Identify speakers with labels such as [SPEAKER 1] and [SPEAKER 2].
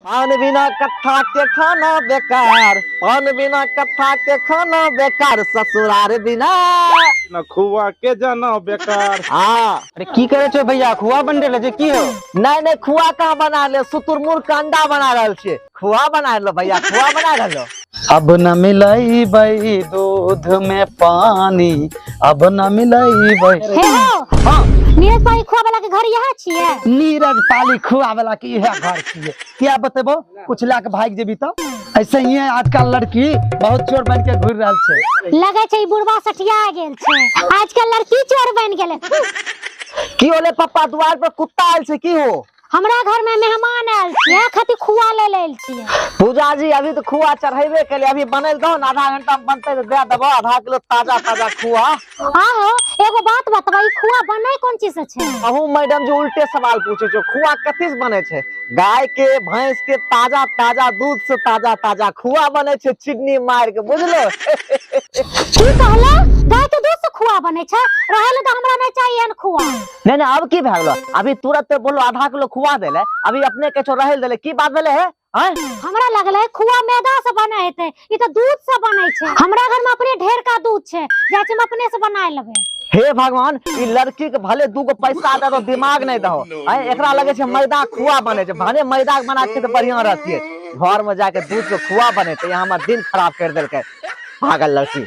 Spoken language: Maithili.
[SPEAKER 1] पान बिना कट्ठा के खाना बेकार, पान बिना कट्ठा के खाना बेकार, ससुरार बिना
[SPEAKER 2] न खुआ के जाना बेकार।
[SPEAKER 1] हाँ।
[SPEAKER 3] अरे की करे छो भैया, खुआ बन रहे जे की हो?
[SPEAKER 1] नहीं नहीं, खुआ कहाँ बना ले, शुतुरमुर्ग के अंडा बना रहल छे। खुआ बना लो भैया, खुआ बना रहलो।
[SPEAKER 3] अब न मिलाई भाई दूध में पानी, अब न मिलाई भाई।
[SPEAKER 4] हे हो,
[SPEAKER 3] हाँ,
[SPEAKER 4] नीरज भाई खुआ वाला के घर यहाँ छिए?
[SPEAKER 3] नीरज पाली खुआ वाला की यह घर छिए। क्या बतेबो, कुछ ला के भाग जेबी तो ऐसे ही है। आजकल लड़की बहुत चोर बन के घूर रहल छे।
[SPEAKER 4] लगे छे ई बुढ़वा सठिया गेल छे। आजकल लड़की चोर बन गेले।
[SPEAKER 1] की होले पप्पा, द्वार पर कुत्ता आयल छे की हो?
[SPEAKER 4] हमरा घर में मेहमान आयल छिए, खातिर खुआ ले लेल छिए।
[SPEAKER 1] पूजा जी अभी तो खुआ चढ़ेबे के लिए, अभी बनल दो ना, आधा घंटा में बनते तो दे देबो आधा किलो ताजा ताजा खुआ।
[SPEAKER 4] हाँ हो, एगो बात बतबा, ई खुआ बनै कौन चीज से छे?
[SPEAKER 1] अहू मैडम जो उल्टे सवाल पूछे छो, खुआ कथी से बने छे? गाय के भैंस के ताजा ताजा दूध से ताजा ताजा खुआ बने छे, चीनी मार के, बुझलो?
[SPEAKER 4] की कहला? गाय के दूध से खुआ बनै छे? रहल त हमरा नहीं चाहिए न खुआ।
[SPEAKER 1] नहीं नहीं, अब की भए गेलो? अभी तुरंत बोलो आधा किलो खुआ देले, अभी अपने के छो रहल देले, की बात भेले है?
[SPEAKER 4] हमरा लगले खुआ मैदा से बने हेते, ई तो दूध से बनै छे। हमरा घर में अपने ढेर का दूध छे, जैसे हम अपने से बनाए लेबे।
[SPEAKER 1] हे भगवान, ई लड़की के भले दूगो पैसा दे दो, दिमाग नहीं दहो। एकरा लगे छे मैदा खुआ बने छे, भने मैदा बना के तो बढ़िया रहती। घर में जाके दूध के खुआ बने तो यहाँ दिन खराब कर देलके, पागल लड़की।